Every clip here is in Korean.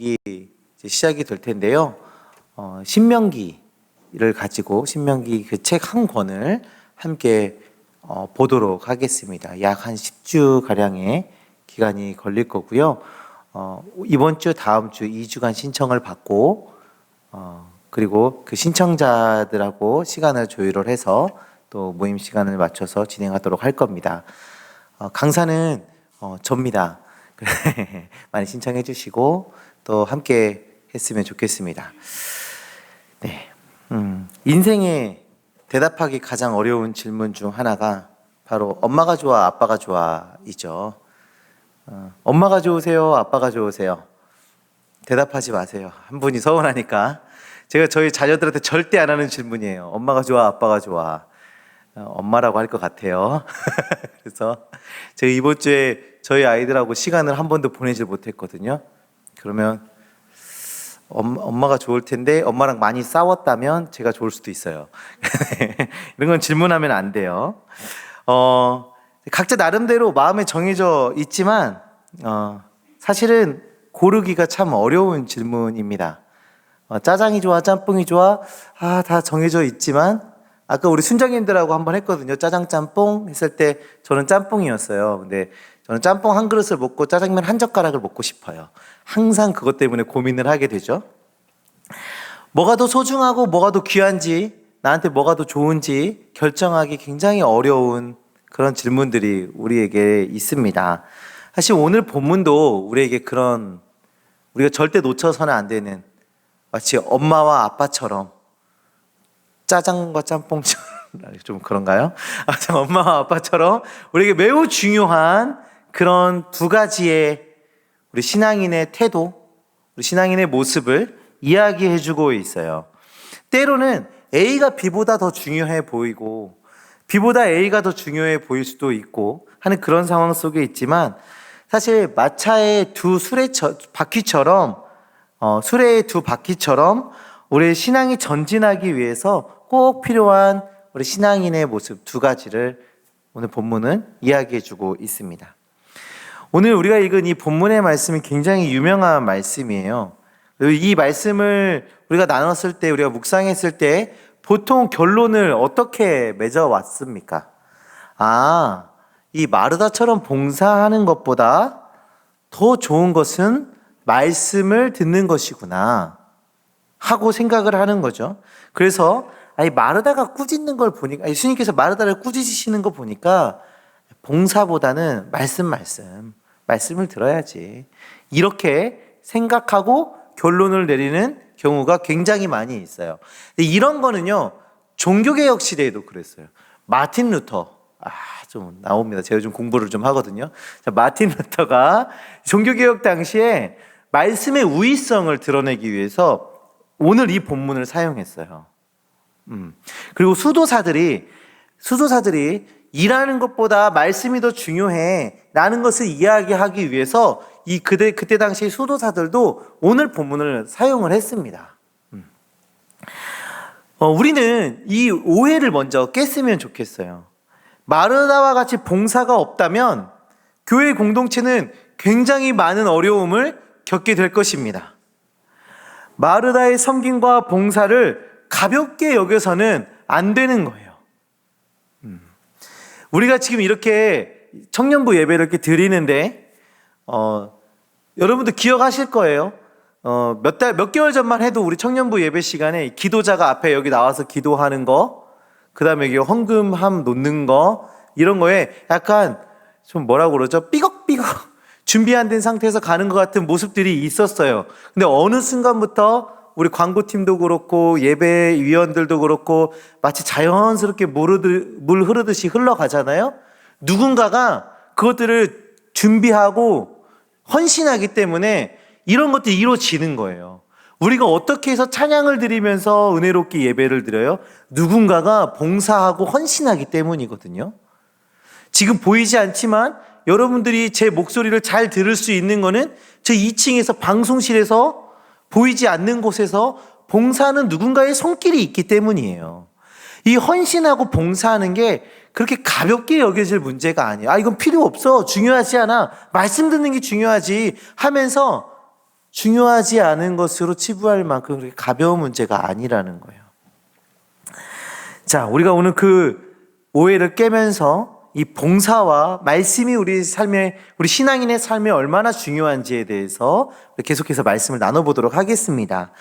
교육이 이제 시작이 될 텐데요. 신명기를 가지고 신명기 그 책 한 권을 함께 보도록 하겠습니다. 약 한 10주 가량의 기간이 걸릴 거고요. 이번 주, 다음 주 2주간 신청을 받고 그리고 그 신청자들하고 시간을 조율을 해서 또 모임 시간을 맞춰서 진행하도록 할 겁니다. 강사는 접니다. 많이 신청해 주시고 또 함께 했으면 좋겠습니다. 네, 인생에 대답하기 가장 어려운 질문 중 하나가 바로 엄마가 좋아, 아빠가 좋아이죠. 엄마가 좋으세요, 아빠가 좋으세요? 대답하지 마세요. 한 분이 서운하니까. 제가 저희 자녀들한테 절대 안 하는 질문이에요. 엄마가 좋아, 아빠가 좋아? 엄마라고 할 것 같아요. 그래서 제가 이번 주에 저희 아이들하고 시간을 한 번도 보내질 못했거든요. 그러면 엄마가 좋을 텐데 엄마랑 많이 싸웠다면 제가 좋을 수도 있어요. 이런 건 질문하면 안 돼요. 각자 나름대로 마음에 정해져 있지만 사실은 고르기가 참 어려운 질문입니다. 짜장이 좋아, 짬뽕이 좋아? 다 정해져 있지만 아까 우리 순장님들하고 한번 했거든요. 짜장 짬뽕 했을 때 저는 짬뽕이었어요. 근데 저는 짬뽕 한 그릇을 먹고 짜장면 한 젓가락을 먹고 싶어요. 항상 그것 때문에 고민을 하게 되죠. 뭐가 더 소중하고 뭐가 더 귀한지, 나한테 뭐가 더 좋은지 결정하기 굉장히 어려운 그런 질문들이 우리에게 있습니다. 사실 오늘 본문도 우리에게 그런, 우리가 절대 놓쳐서는 안 되는, 마치 엄마와 아빠처럼 짜장과 짬뽕처럼 좀 그런가요? 엄마와 아빠처럼 우리에게 매우 중요한 그런 두 가지의 우리 신앙인의 태도, 우리 신앙인의 모습을 이야기해주고 있어요. 때로는 A가 B보다 더 중요해 보이고 B보다 A가 더 중요해 보일 수도 있고 하는 그런 상황 속에 있지만 사실 마차의 두 바퀴처럼 수레의 두 바퀴처럼 우리의 신앙이 전진하기 위해서 꼭 필요한 우리 신앙인의 모습 두 가지를 오늘 본문은 이야기해주고 있습니다. 오늘 우리가 읽은 이 본문의 말씀이 굉장히 유명한 말씀이에요. 이 말씀을 우리가 나눴을 때, 우리가 묵상했을 때 보통 결론을 어떻게 맺어왔습니까? 이 마르다처럼 봉사하는 것보다 더 좋은 것은 말씀을 듣는 것이구나 하고 생각을 하는 거죠. 그래서 마르다가 꾸짖는 걸 보니까, 예수님께서 마르다를 꾸짖으시는 거 보니까 봉사보다는 말씀을 들어야지, 이렇게 생각하고 결론을 내리는 경우가 굉장히 많이 있어요. 이런 거는요, 종교개혁 시대에도 그랬어요. 마틴 루터, 좀 나옵니다. 제가 좀 공부를 좀 하거든요. 마틴 루터가 종교개혁 당시에 말씀의 우위성을 드러내기 위해서 오늘 이 본문을 사용했어요. 그리고 수도사들이 일하는 것보다 말씀이 더 중요해 라는 것을 이야기하기 위해서 그때 당시 수도사들도 오늘 본문을 사용을 했습니다. 우리는 이 오해를 먼저 깼으면 좋겠어요. 마르다와 같이 봉사가 없다면 교회 공동체는 굉장히 많은 어려움을 겪게 될 것입니다. 마르다의 섬김과 봉사를 가볍게 여겨서는 안 되는 거예요. 우리가 지금 이렇게 청년부 예배를 이렇게 드리는데 여러분들 기억하실 거예요. 몇 개월 전만 해도 우리 청년부 예배 시간에 기도자가 앞에 여기 나와서 기도하는 거, 그 다음에 여기 헌금함 놓는 거, 이런 거에 약간 좀 뭐라고 그러죠? 삐걱삐걱 준비 안 된 상태에서 가는 것 같은 모습들이 있었어요. 근데 어느 순간부터 우리 광고팀도 그렇고 예배위원들도 그렇고 마치 자연스럽게 물 흐르듯이 흘러가잖아요. 누군가가 그것들을 준비하고 헌신하기 때문에 이런 것들이 이루어지는 거예요. 우리가 어떻게 해서 찬양을 드리면서 은혜롭게 예배를 드려요? 누군가가 봉사하고 헌신하기 때문이거든요. 지금 보이지 않지만 여러분들이 제 목소리를 잘 들을 수 있는 거는 저 2층에서 방송실에서 보이지 않는 곳에서 봉사하는 누군가의 손길이 있기 때문이에요. 이 헌신하고 봉사하는 게 그렇게 가볍게 여겨질 문제가 아니에요. 이건 필요 없어, 중요하지 않아, 말씀 듣는 게 중요하지 하면서 중요하지 않은 것으로 치부할 만큼 그렇게 가벼운 문제가 아니라는 거예요. 자, 우리가 오늘 그 오해를 깨면서 이 봉사와 말씀이 우리 삶에, 우리 신앙인의 삶에 얼마나 중요한지에 대해서 계속해서 말씀을 나눠보도록 하겠습니다.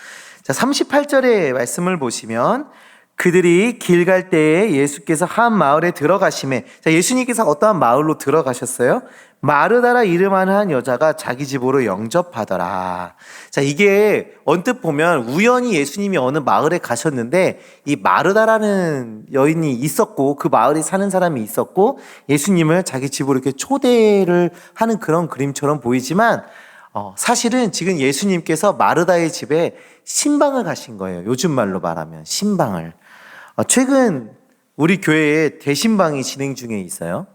자, 38절의 말씀을 보시면 그들이 길 갈 때에 예수께서 한 마을에 들어가심에, 자, 예수님께서 어떠한 마을로 들어가셨어요? 마르다라 이름하는 한 여자가 자기 집으로 영접하더라. 자, 이게 언뜻 보면 우연히 예수님이 어느 마을에 가셨는데 이 마르다라는 여인이 있었고 그 마을에 사는 사람이 있었고 예수님을 자기 집으로 이렇게 초대를 하는 그런 그림처럼 보이지만 사실은 지금 예수님께서 마르다의 집에 신방을 가신 거예요. 요즘 말로 말하면 신방을. 최근 우리 교회에 대신방이 진행 중에 있어요.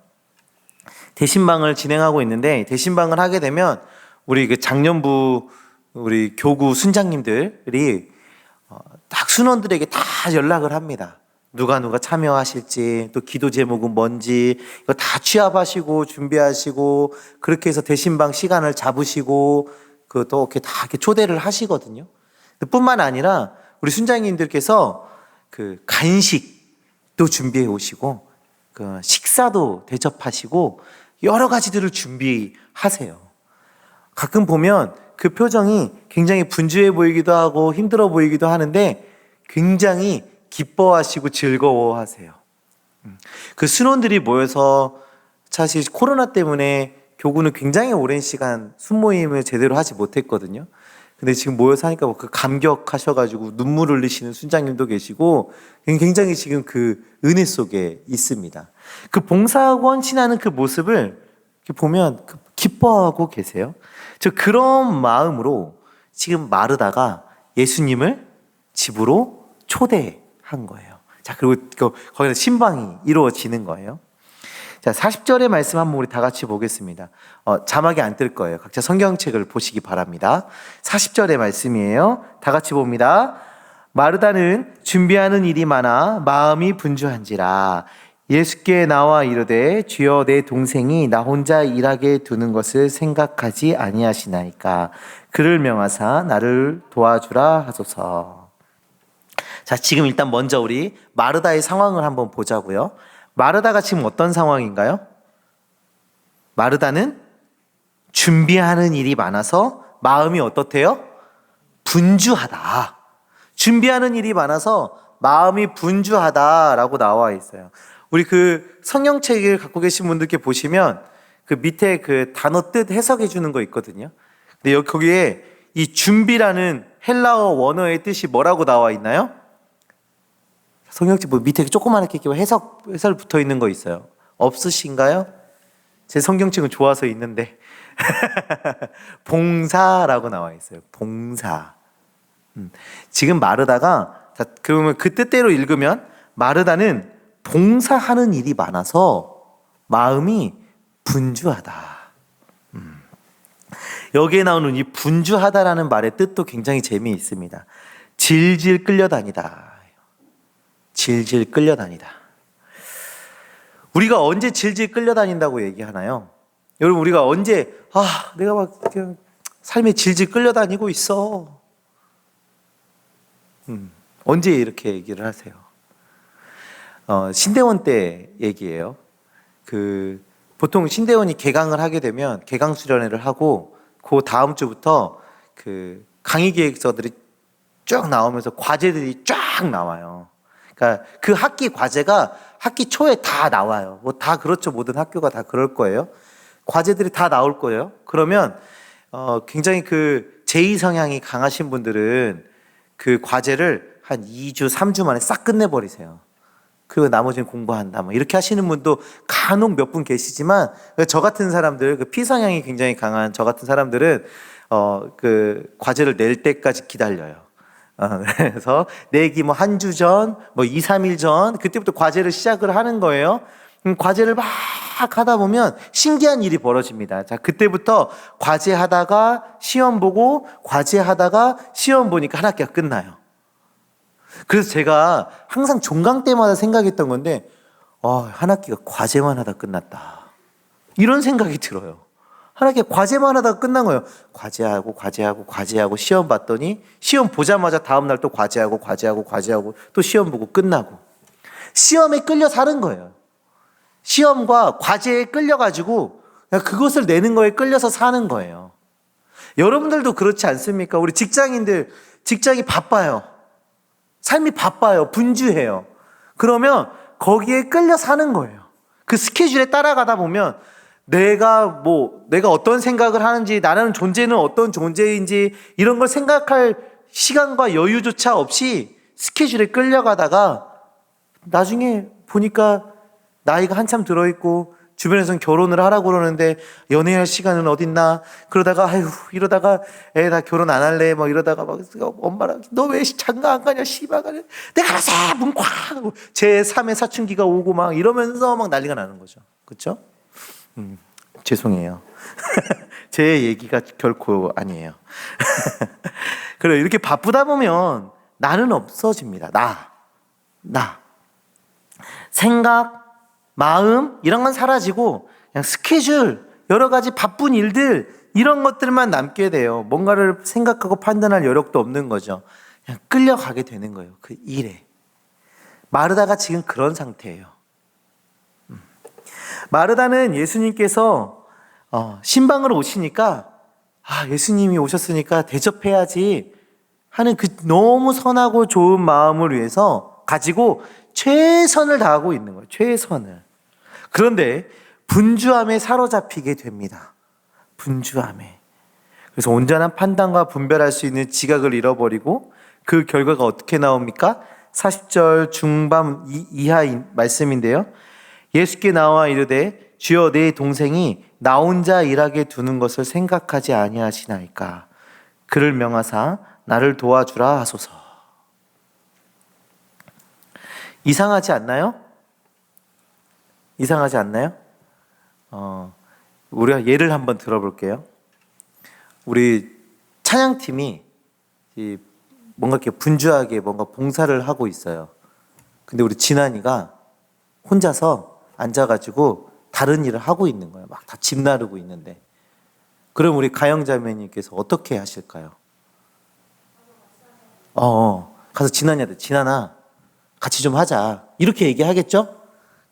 대신방을 진행하고 있는데 대신방을 하게 되면 우리 그 작년부 우리 교구 순장님들이 딱 순원들에게 다 연락을 합니다. 누가 참여하실지, 또 기도 제목은 뭔지 이거 다 취합하시고 준비하시고 그렇게 해서 대신방 시간을 잡으시고 또 이렇게 다 이렇게 초대를 하시거든요. 뿐만 아니라 우리 순장님들께서 그 간식도 준비해 오시고 그 식사도 대접하시고 여러 가지들을 준비하세요. 가끔 보면 그 표정이 굉장히 분주해 보이기도 하고 힘들어 보이기도 하는데 굉장히 기뻐하시고 즐거워하세요. 그 순원들이 모여서 사실 코로나 때문에 교구는 굉장히 오랜 시간 순모임을 제대로 하지 못했거든요. 근데 지금 모여서 하니까 그 감격하셔가지고 눈물 흘리시는 순장님도 계시고 굉장히 지금 그 은혜 속에 있습니다. 그 봉사하고 헌신하는 그 모습을 보면 기뻐하고 계세요. 저 그런 마음으로 지금 마르다가 예수님을 집으로 초대한 거예요. 자, 그리고 거기서 신방이 이루어지는 거예요. 자, 40절의 말씀 한번 우리 다 같이 보겠습니다. 자막이 안 뜰 거예요. 각자 성경책을 보시기 바랍니다. 40절의 말씀이에요. 다 같이 봅니다. 마르다는 준비하는 일이 많아 마음이 분주한지라 예수께 나와 이르되 주여 내 동생이 나 혼자 일하게 두는 것을 생각하지 아니하시나이까 그를 명하사 나를 도와주라 하소서. 자, 지금 일단 먼저 우리 마르다의 상황을 한번 보자고요. 마르다가 지금 어떤 상황인가요? 마르다는 준비하는 일이 많아서 마음이 어떻대요? 분주하다. 준비하는 일이 많아서 마음이 분주하다라고 나와 있어요. 우리 그 성경책을 갖고 계신 분들께 보시면 그 밑에 그 단어 뜻 해석해 주는 거 있거든요. 근데 거기에 이 준비라는 헬라어 원어의 뜻이 뭐라고 나와 있나요? 성경책 밑에 조그맣게 해설 붙어 있는 거 있어요. 없으신가요? 제 성경책은 좋아서 있는데 봉사라고 나와 있어요. 봉사. 지금 마르다가 그러면 그 뜻대로 읽으면 마르다는 봉사하는 일이 많아서 마음이 분주하다. 여기에 나오는 이 분주하다라는 말의 뜻도 굉장히 재미있습니다. 질질 끌려다니다. 질질 끌려다니다. 우리가 언제 질질 끌려다닌다고 얘기하나요? 여러분, 우리가 언제 내가 막 그냥 삶에 질질 끌려다니고 있어. 언제 이렇게 얘기를 하세요? 신대원 때 얘기예요. 보통 신대원이 개강을 하게 되면 개강 수련회를 하고 그 다음 주부터 그 강의 계획서들이 쭉 나오면서 과제들이 쫙 나와요. 그러니까 그 학기 과제가 학기 초에 다 나와요. 뭐 다 그렇죠. 모든 학교가 다 그럴 거예요. 과제들이 다 나올 거예요. 그러면 굉장히 그 제2 성향이 강하신 분들은 그 과제를 한 2주, 3주 만에 싹 끝내버리세요. 그리고 나머지는 공부한다. 뭐 이렇게 하시는 분도 간혹 몇 분 계시지만 저 같은 사람들, 그 P성향이 굉장히 강한 저 같은 사람들은 그 과제를 낼 때까지 기다려요. 그래서 내기 뭐 한 주 전, 뭐 2, 3일 전 그때부터 과제를 시작을 하는 거예요. 과제를 막 하다 보면 신기한 일이 벌어집니다. 자, 그때부터 과제하다가 시험 보고 과제하다가 시험 보니까 한 학기가 끝나요. 그래서 제가 항상 종강 때마다 생각했던 건데 한 학기가 과제만 하다 끝났다. 이런 생각이 들어요. 하나님께 과제만 하다가 끝난 거예요. 과제하고 시험 봤더니 시험 보자마자 다음날 또 과제하고 또 시험 보고 끝나고 시험에 끌려 사는 거예요. 시험과 과제에 끌려가지고 그것을 내는 거에 끌려서 사는 거예요. 여러분들도 그렇지 않습니까? 우리 직장인들 직장이 바빠요. 삶이 바빠요. 분주해요. 그러면 거기에 끌려 사는 거예요. 그 스케줄에 따라가다 보면 내가 어떤 생각을 하는지, 나라는 존재는 어떤 존재인지 이런 걸 생각할 시간과 여유조차 없이 스케줄에 끌려가다가 나중에 보니까 나이가 한참 들어있고 주변에서는 결혼을 하라고 그러는데 연애할 시간은 어딨나? 그러다가 이러다가 애 나 결혼 안 할래 막 이러다가 막 엄마랑 너 왜 장가 안 가냐 씨발 가냐 내가 알아서 문쾅 하고 제 3의 사춘기가 오고 막 이러면서 막 난리가 나는 거죠. 그렇죠? 죄송해요. 제 얘기가 결코 아니에요. 그래 이렇게 바쁘다 보면 나는 없어집니다. 나 생각 마음 이런 건 사라지고 그냥 스케줄 여러 가지 바쁜 일들 이런 것들만 남게 돼요. 뭔가를 생각하고 판단할 여력도 없는 거죠. 그냥 끌려가게 되는 거예요. 그 일에. 마르다가 지금 그런 상태예요. 마르다는 예수님께서 신방으로 오시니까 예수님이 오셨으니까 대접해야지 하는 그 너무 선하고 좋은 마음을 위해서 가지고 최선을 다하고 있는 거예요. 최선을. 그런데 분주함에 사로잡히게 됩니다. 분주함에. 그래서 온전한 판단과 분별할 수 있는 지각을 잃어버리고 그 결과가 어떻게 나옵니까? 40절 중반 이하인 말씀인데요. 예수께 나와 이르되 주여 내 동생이 나 혼자 일하게 두는 것을 생각하지 아니하시나이까. 그를 명하사 나를 도와주라 하소서. 이상하지 않나요? 이상하지 않나요? 우리가 예를 한번 들어볼게요. 우리 찬양팀이 뭔가 이렇게 분주하게 뭔가 봉사를 하고 있어요. 근데 우리 진환이가 혼자서 앉아가지고 다른 일을 하고 있는 거예요. 막 다 집 나르고 있는데. 그럼 우리 가영자매님께서 어떻게 하실까요? 가서 진환이한테 진환아 같이 좀 하자. 이렇게 얘기하겠죠?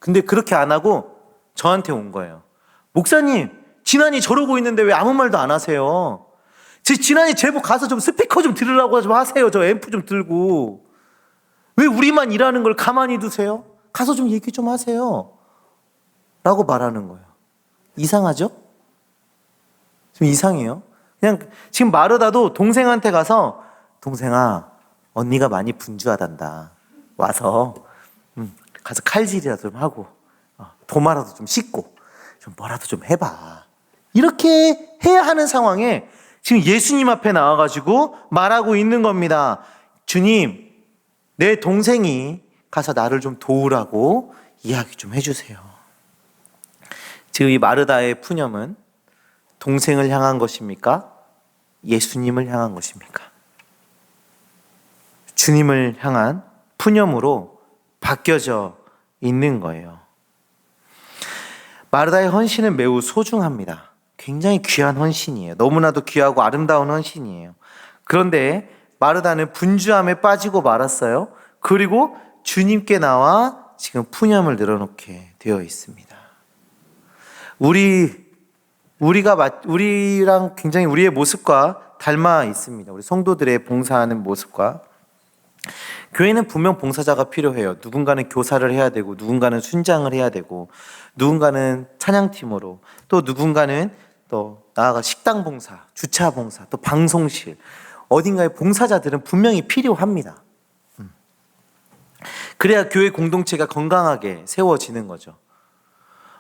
근데 그렇게 안 하고 저한테 온 거예요. 목사님, 진환이 저러고 있는데 왜 아무 말도 안 하세요? 진환이 제보 가서 좀 스피커 좀 들으라고 좀 하세요. 저 앰프 좀 들고. 왜 우리만 일하는 걸 가만히 두세요? 가서 좀 얘기 좀 하세요. 라고 말하는 거예요. 이상하죠? 좀 이상해요. 그냥 지금 마르다도 동생한테 가서 동생아, 언니가 많이 분주하단다. 와서 가서 칼질이라도 좀 하고 도마라도 좀 씻고 좀 뭐라도 좀 해봐. 이렇게 해야 하는 상황에 지금 예수님 앞에 나와가지고 말하고 있는 겁니다. 주님, 내 동생이 가서 나를 좀 도우라고 이야기 좀 해주세요. 지금 이 마르다의 푸념은 동생을 향한 것입니까? 예수님을 향한 것입니까? 주님을 향한 푸념으로 바뀌어져 있는 거예요. 마르다의 헌신은 매우 소중합니다. 굉장히 귀한 헌신이에요. 너무나도 귀하고 아름다운 헌신이에요. 그런데 마르다는 분주함에 빠지고 말았어요. 그리고 주님께 나와 지금 푸념을 늘어놓게 되어 있습니다. 우리랑 굉장히 우리의 모습과 닮아 있습니다. 우리 성도들의 봉사하는 모습과. 교회는 분명 봉사자가 필요해요. 누군가는 교사를 해야 되고, 누군가는 순장을 해야 되고, 누군가는 찬양팀으로, 또 누군가는 또 나아가 식당 봉사, 주차 봉사, 또 방송실, 어딘가에 봉사자들은 분명히 필요합니다. 그래야 교회 공동체가 건강하게 세워지는 거죠.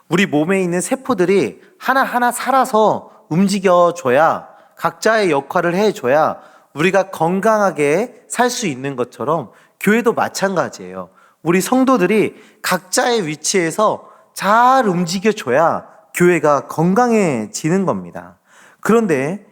우리 몸에 있는 세포들이 하나하나 살아서 움직여줘야, 각자의 역할을 해줘야 우리가 건강하게 살 수 있는 것처럼 교회도 마찬가지예요. 우리 성도들이 각자의 위치에서 잘 움직여줘야 교회가 건강해지는 겁니다. 그런데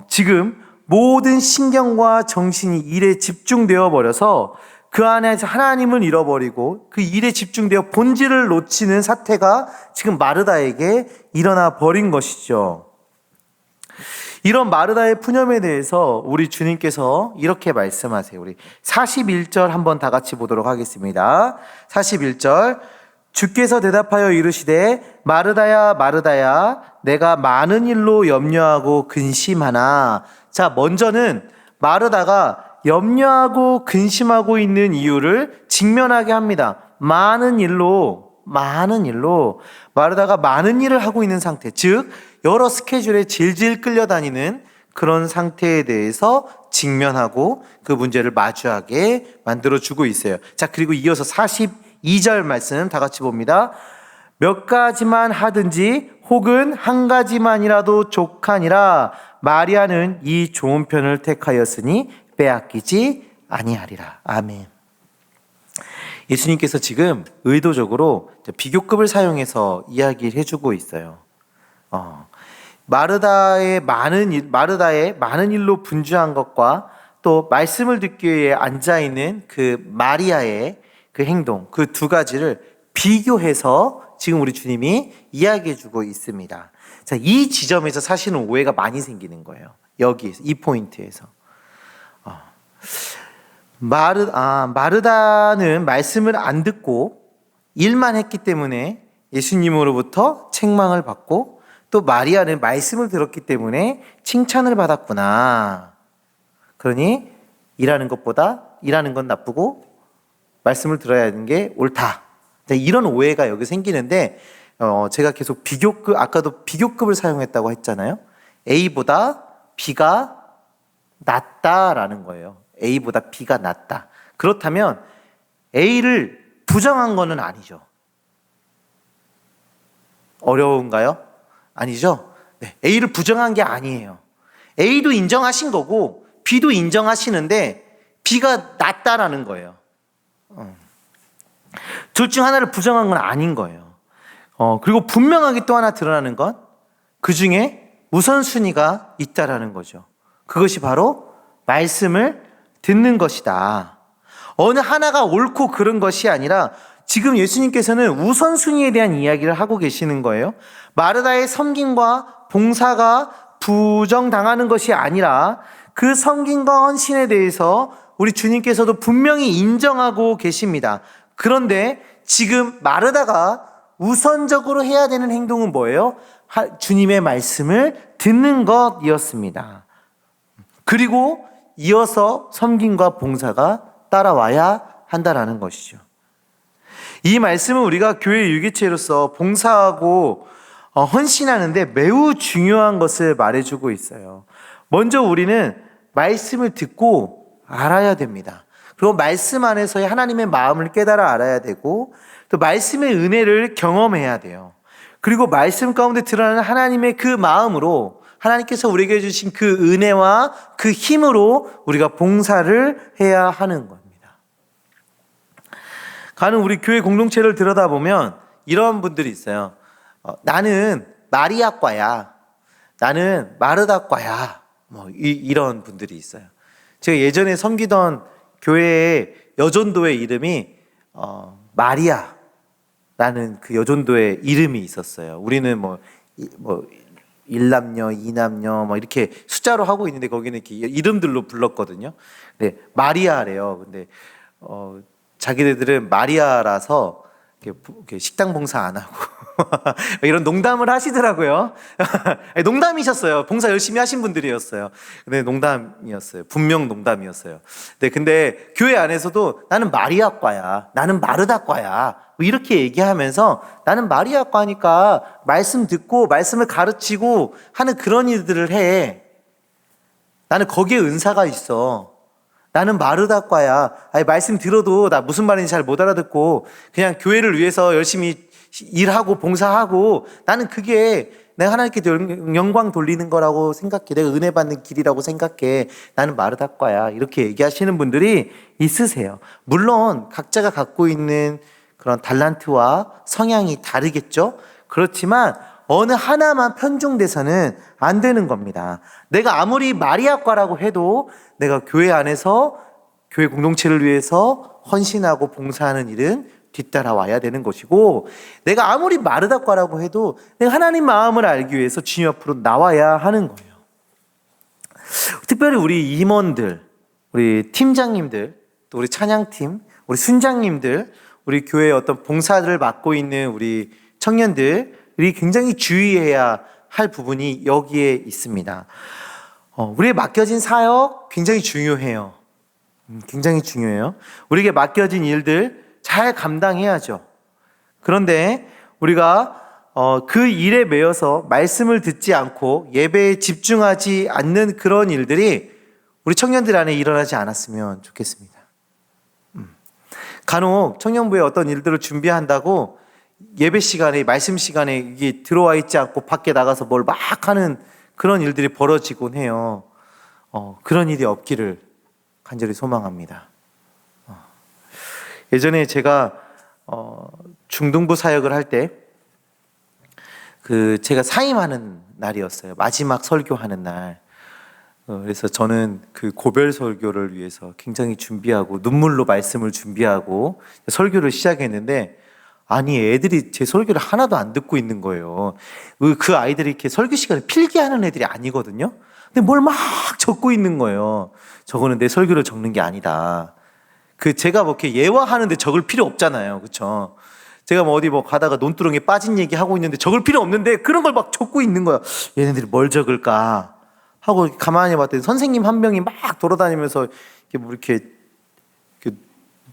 지금 모든 신경과 정신이 일에 집중되어 버려서 그 안에서 하나님을 잃어버리고 그 일에 집중되어 본질을 놓치는 사태가 지금 마르다에게 일어나 버린 것이죠. 이런 마르다의 푸념에 대해서 우리 주님께서 이렇게 말씀하세요. 우리 41절 한번 다 같이 보도록 하겠습니다. 41절, 주께서 대답하여 이르시되 마르다야 마르다야 내가 많은 일로 염려하고 근심하나. 자, 먼저는 마르다가 염려하고 근심하고 있는 이유를 직면하게 합니다. 많은 일로 마르다가 많은 일을 하고 있는 상태, 즉 여러 스케줄에 질질 끌려다니는 그런 상태에 대해서 직면하고 그 문제를 마주하게 만들어주고 있어요. 자, 그리고 이어서 42절 말씀 다 같이 봅니다. 몇 가지만 하든지 혹은 한 가지만이라도 족하니라. 마리아는 이 좋은 편을 택하였으니 빼앗기지 아니하리라. 아멘. 예수님께서 지금 의도적으로 비교급을 사용해서 이야기를 해주고 있어요. 마르다의 많은 일로 분주한 것과 또 말씀을 듣기 위해 앉아있는 그 마리아의 그 행동, 그 두 가지를 비교해서 지금 우리 주님이 이야기해주고 있습니다. 자, 이 지점에서 사실은 오해가 많이 생기는 거예요. 여기에서, 이 포인트에서. 마르다는 말씀을 안 듣고 일만 했기 때문에 예수님으로부터 책망을 받고, 또 마리아는 말씀을 들었기 때문에 칭찬을 받았구나. 그러니 일하는 것보다 일하는 건 나쁘고 말씀을 들어야 하는 게 옳다. 이런 오해가 여기 생기는데, 제가 계속 아까도 비교급을 사용했다고 했잖아요. A보다 B가 낫다라는 거예요. A보다 B가 낫다. 그렇다면 A를 부정한 거는 아니죠. 어려운가요? 아니죠? 네, A를 부정한 게 아니에요. A도 인정하신 거고 B도 인정하시는데 B가 낫다라는 거예요. 둘 중 하나를 부정한 건 아닌 거예요. 그리고 분명하게 또 하나 드러나는 건 그 중에 우선순위가 있다라는 거죠. 그것이 바로 말씀을 듣는 것이다. 어느 하나가 옳고 그른 것이 아니라 지금 예수님께서는 우선순위에 대한 이야기를 하고 계시는 거예요. 마르다의 섬김과 봉사가 부정당하는 것이 아니라 그 섬김과 헌신에 대해서 우리 주님께서도 분명히 인정하고 계십니다. 그런데 지금 마르다가 우선적으로 해야 되는 행동은 뭐예요? 주님의 말씀을 듣는 것이었습니다. 그리고 이어서 섬김과 봉사가 따라와야 한다라는 것이죠. 이 말씀은 우리가 교회 유기체로서 봉사하고 헌신하는데 매우 중요한 것을 말해주고 있어요. 먼저 우리는 말씀을 듣고 알아야 됩니다. 그리고 말씀 안에서의 하나님의 마음을 깨달아 알아야 되고, 또 말씀의 은혜를 경험해야 돼요. 그리고 말씀 가운데 드러나는 하나님의 그 마음으로, 하나님께서 우리에게 주신 그 은혜와 그 힘으로 우리가 봉사를 해야 하는 겁니다. 가는 우리 교회 공동체를 들여다보면 이런 분들이 있어요. 나는 마리아과야, 나는 마르다과야, 이런 분들이 있어요. 제가 예전에 섬기던 교회의 여전도의 이름이 마리아라는 그 여전도의 이름이 있었어요. 우리는 1남녀, 2남녀 이렇게 숫자로 하고 있는데 거기는 이렇게 이름들로 불렀거든요. 근데 마리아래요. 근데 자기네들은 마리아라서 이렇게 식당 봉사 안 하고 이런 농담을 하시더라고요. 농담이셨어요. 봉사 열심히 하신 분들이었어요. 근데 농담이었어요. 분명 농담이었어요. 근데 교회 안에서도 나는 마리아과야, 나는 마르다과야, 이렇게 얘기하면서 나는 마리아과니까 말씀 듣고 말씀을 가르치고 하는 그런 일들을 해. 나는 거기에 은사가 있어. 나는 마르다과야. 말씀 들어도 나 무슨 말인지 잘 못 알아듣고 그냥 교회를 위해서 열심히 일하고 봉사하고, 나는 그게 내가 하나님께 영광 돌리는 거라고 생각해. 내가 은혜 받는 길이라고 생각해. 나는 마르다과야. 이렇게 얘기하시는 분들이 있으세요. 물론 각자가 갖고 있는 그런 달란트와 성향이 다르겠죠. 그렇지만 어느 하나만 편중돼서는 안 되는 겁니다. 내가 아무리 마리아과라고 해도 내가 교회 안에서 교회 공동체를 위해서 헌신하고 봉사하는 일은 뒤따라와야 되는 것이고, 내가 아무리 마르다과라고 해도 내가 하나님 마음을 알기 위해서 주님 앞으로 나와야 하는 거예요. 특별히 우리 임원들, 우리 팀장님들, 또 우리 찬양팀, 우리 순장님들, 우리 교회의 어떤 봉사를 맡고 있는 우리 청년들이 굉장히 주의해야 할 부분이 여기에 있습니다. 우리에게 맡겨진 사역 굉장히 중요해요. 굉장히 중요해요. 우리에게 맡겨진 일들 잘 감당해야죠. 그런데 우리가 그 일에 매여서 말씀을 듣지 않고 예배에 집중하지 않는 그런 일들이 우리 청년들 안에 일어나지 않았으면 좋겠습니다. 간혹 청년부에 어떤 일들을 준비한다고 예배 시간에, 말씀 시간에 이게 들어와 있지 않고 밖에 나가서 뭘 막 하는 그런 일들이 벌어지곤 해요. 그런 일이 없기를 간절히 소망합니다. 예전에 제가 중등부 사역을 할 때 제가 사임하는 날이었어요. 마지막 설교하는 날. 그래서 저는 그 고별 설교를 위해서 굉장히 준비하고 눈물로 말씀을 준비하고 설교를 시작했는데, 아니 애들이 제 설교를 하나도 안 듣고 있는 거예요. 그 아이들이 이렇게 설교 시간에 필기하는 애들이 아니거든요. 근데 뭘 막 적고 있는 거예요. 저거는 내 설교를 적는 게 아니다. 제가 뭐 이렇게 예화하는데 적을 필요 없잖아요. 그렇죠? 제가 뭐 어디 가다가 논두렁에 빠진 얘기 하고 있는데 적을 필요 없는데 그런 걸 막 적고 있는 거야. 얘네들이 뭘 적을까 하고 가만히 봤더니 선생님 한 명이 막 돌아다니면서 이렇게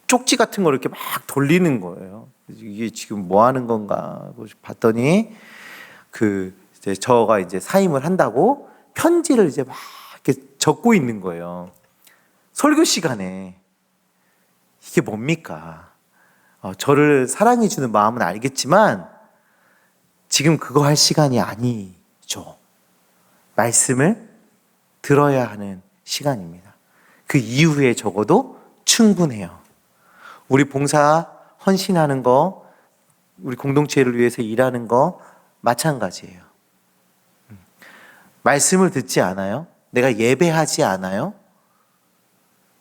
쪽지 같은 걸 이렇게 막 돌리는 거예요. 이게 지금 뭐 하는 건가 하고 봤더니 이제 저가 이제 사임을 한다고 편지를 이제 막 이렇게 적고 있는 거예요. 설교 시간에. 이게 뭡니까? 저를 사랑해 주는 마음은 알겠지만 지금 그거 할 시간이 아니죠. 말씀을 들어야 하는 시간입니다. 그 이후에 적어도 충분해요. 우리 봉사 헌신하는 거, 우리 공동체를 위해서 일하는 거 마찬가지예요. 말씀을 듣지 않아요? 내가 예배하지 않아요?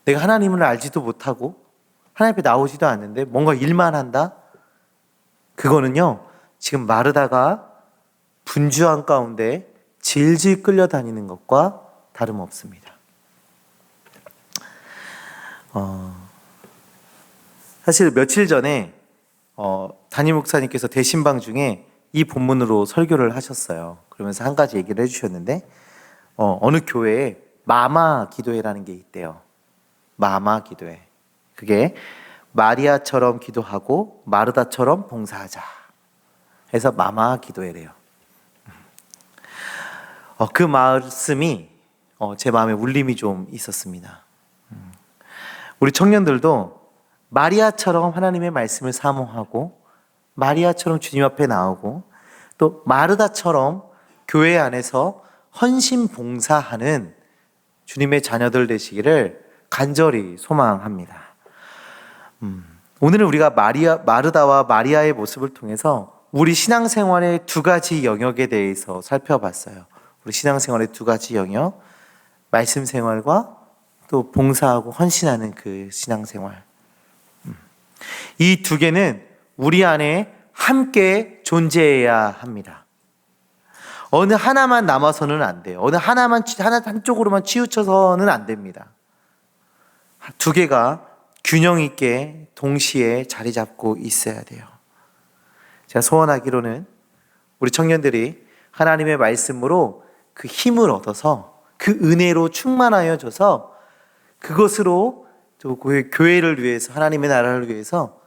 내가 하나님을 알지도 못하고 하나님 앞에 나오지도 않는데 뭔가 일만 한다? 그거는요, 지금 마르다가 분주한 가운데 질질 끌려다니는 것과 다름없습니다. 사실 며칠 전에 담임 목사님께서 대신방 중에 이 본문으로 설교를 하셨어요. 그러면서 한 가지 얘기를 해주셨는데, 어느 교회에 마마 기도회라는 게 있대요. 마마 기도회. 그게 마리아처럼 기도하고 마르다처럼 봉사하자 해서 마마 기도회래요. 그 말씀이 제 마음에 울림이 좀 있었습니다. 우리 청년들도 마리아처럼 하나님의 말씀을 사모하고 마리아처럼 주님 앞에 나오고 또 마르다처럼 교회 안에서 헌신 봉사하는 주님의 자녀들 되시기를 간절히 소망합니다. 오늘은 우리가 마르다와 마리아의 모습을 통해서 우리 신앙생활의 두 가지 영역에 대해서 살펴봤어요. 우리 신앙생활의 두 가지 영역, 말씀 생활과 또 봉사하고 헌신하는 그 신앙생활. 이 두 개는 우리 안에 함께 존재해야 합니다. 어느 하나만 남아서는 안 돼요. 어느 한쪽으로만 치우쳐서는 안 됩니다. 두 개가 균형 있게 동시에 자리 잡고 있어야 돼요. 제가 소원하기로는 우리 청년들이 하나님의 말씀으로 그 힘을 얻어서 그 은혜로 충만하여져서 그것으로 교회를 위해서, 하나님의 나라를 위해서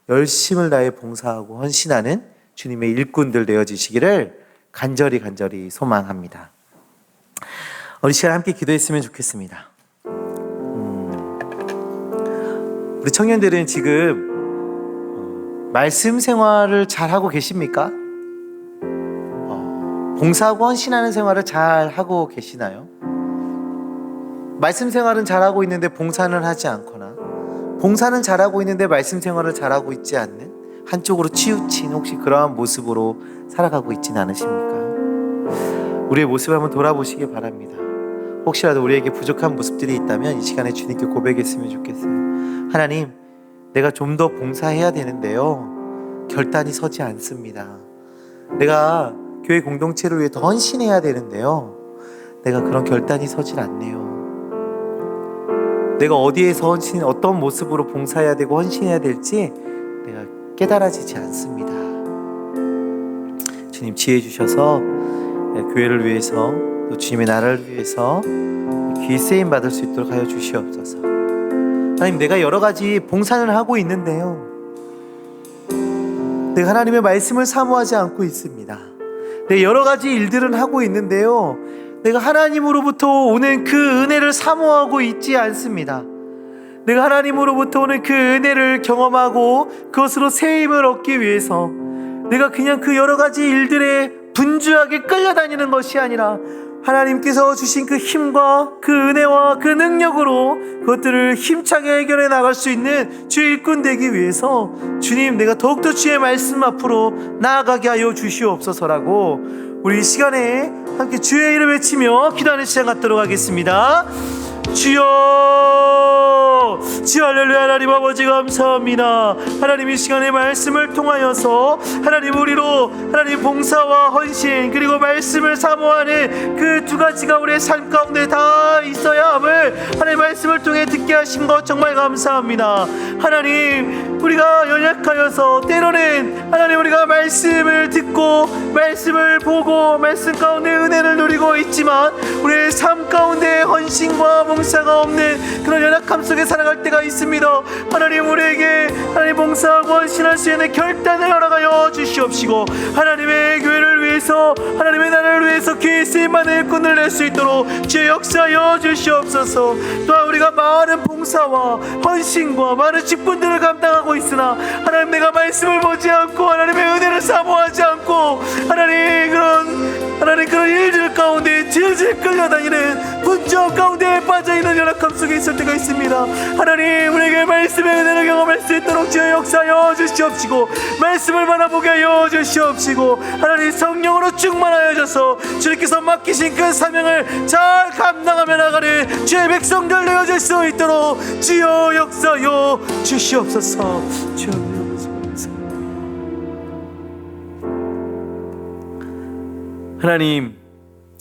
열심을 다해 봉사하고 헌신하는 주님의 일꾼들 되어지시기를 간절히 소망합니다. 우리 시간 함께 기도했으면 좋겠습니다. 우리 청년들은 지금 말씀 생활을 잘하고 계십니까? 봉사하고 헌신하는 생활을 잘하고 계시나요? 말씀 생활은 잘하고 있는데 봉사는 하지 않거나, 봉사는 잘하고 있는데 말씀 생활을 잘하고 있지 않는, 한쪽으로 치우친 혹시 그러한 모습으로 살아가고 있지는 않으십니까? 우리의 모습을 한번 돌아보시기 바랍니다. 혹시라도 우리에게 부족한 모습들이 있다면 이 시간에 주님께 고백했으면 좋겠어요. 하나님, 내가 좀 더 봉사해야 되는데요, 결단이 서지 않습니다. 내가 교회 공동체를 위해 더 헌신해야 되는데요, 내가 그런 결단이 서질 않네요. 내가 어디에서 어떤 모습으로 봉사해야 되고 헌신해야 될지 내가 깨달아지지 않습니다. 주님, 지혜 주셔서 교회를 위해서, 또 주님의 나라를 위해서 귀히 쓰임 받을 수 있도록 하여 주시옵소서. 하나님, 내가 여러 가지 봉사를 하고 있는데요, 내가 하나님의 말씀을 사모하지 않고 있습니다. 내가 여러 가지 일들은 하고 있는데요, 내가 하나님으로부터 오는 그 은혜를 사모하고 있지 않습니다. 내가 하나님으로부터 오는 그 은혜를 경험하고 그것으로 새 힘을 얻기 위해서 내가 그냥 그 여러 가지 일들에 분주하게 끌려다니는 것이 아니라 하나님께서 주신 그 힘과 그 은혜와 그 능력으로 그것들을 힘차게 해결해 나갈 수 있는 주의 일꾼 되기 위해서 주님, 내가 더욱더 주의 말씀 앞으로 나아가게 하여 주시옵소서라고 우리 이 시간에 함께 주의 이름 외치며 기도하는 시간 갖도록 하겠습니다. 주여, 주여, 할렐루야. 하나님 아버지 감사합니다. 하나님, 이 시간에 말씀을 통하여서 하나님, 우리로 하나님 봉사와 헌신 그리고 말씀을 사모하는 그 두 가지가 우리의 삶 가운데 다 있어야 함을 하나님 말씀을 통해 듣게 하신 것 정말 감사합니다. 하나님, 우리가 연약하여서 때로는 하나님, 우리가 말씀을 듣고 말씀을 보고 말씀 가운데 은혜를 누리고 있지만 우리의 삶 가운데 헌신과 봉사가 없는 그런 연약함 속에 살아갈 때가 있습니다. 하나님, 우리에게 하나님 봉사하고 헌신할 수 있는 결단을 허락하여 주시옵시고 하나님의 교회를 위해서, 하나님의 나라를 위해서 귀히 쓰임받는 일꾼을 낼 수 있도록 주의 역사하여 주시옵소서. 또한 우리가 많은 봉사와 헌신과 많은 직분들을 감당하고 있으나 하나님, 내가 말씀을 보지 않고 하나님의 은혜를 사모하지 않고 하나님, 그런 일들 가운데 질질 끌려다니는 분주함 가운데 빠져있는 연약함 속에 있을 때가 있습니다. 하나님, 우리에게 말씀의 은혜를 경험할 수 있도록 주의 역사하여 주시옵시고 말씀을 바라보게 하여 주시옵시고 하나님, 성령으로 충만하여 주셔서 주님께서 맡기신 그 사명을 잘 감당하며 나가는 주의 백성들 되어질 수 있도록 주여 역사하여 주시옵소서. 주여, 하나님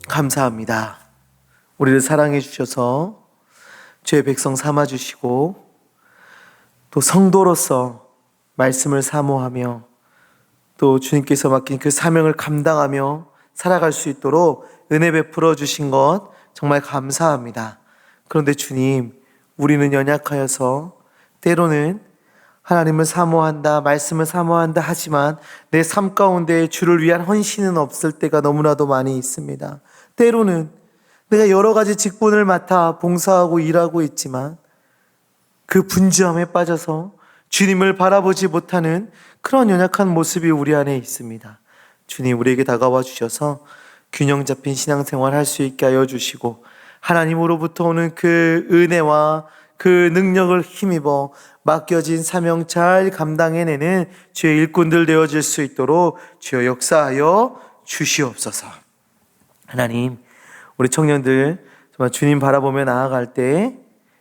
감사합니다. 우리를 사랑해 주셔서 주의 백성 삼아 주시고 또 성도로서 말씀을 사모하며 또 주님께서 맡긴 그 사명을 감당하며 살아갈 수 있도록 은혜 베풀어 주신 것 정말 감사합니다. 그런데 주님, 우리는 연약하여서 때로는 하나님을 사모한다, 말씀을 사모한다 하지만 내 삶 가운데 주를 위한 헌신은 없을 때가 너무나도 많이 있습니다. 때로는 내가 여러 가지 직분을 맡아 봉사하고 일하고 있지만 그 분주함에 빠져서 주님을 바라보지 못하는 그런 연약한 모습이 우리 안에 있습니다. 주님, 우리에게 다가와 주셔서 균형 잡힌 신앙생활 할 수 있게 하여 주시고 하나님으로부터 오는 그 은혜와 그 능력을 힘입어 맡겨진 사명 잘 감당해내는 주의 일꾼들 되어질 수 있도록 주여 역사하여 주시옵소서. 하나님, 우리 청년들 정말 주님 바라보며 나아갈 때,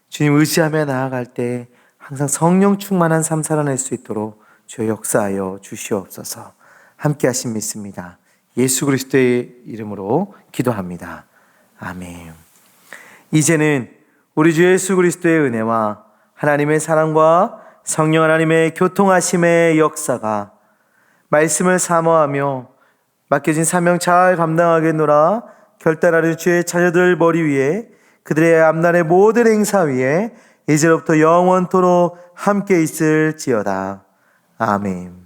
주님 의지하며 나아갈 때 항상 성령 충만한 삶 살아낼 수 있도록 주여 역사하여 주시옵소서. 함께 하심 믿습니다. 예수 그리스도의 이름으로 기도합니다. 아멘. 이제는 우리 주 예수 그리스도의 은혜와 하나님의 사랑과 성령 하나님의 교통하심의 역사가 말씀을 사모하며 맡겨진 사명 잘 감당하겠노라 결단하는 주의 자녀들 머리 위에 그들의 앞날의 모든 행사 위에 이제로부터 영원토록 함께 있을지어다. 아멘.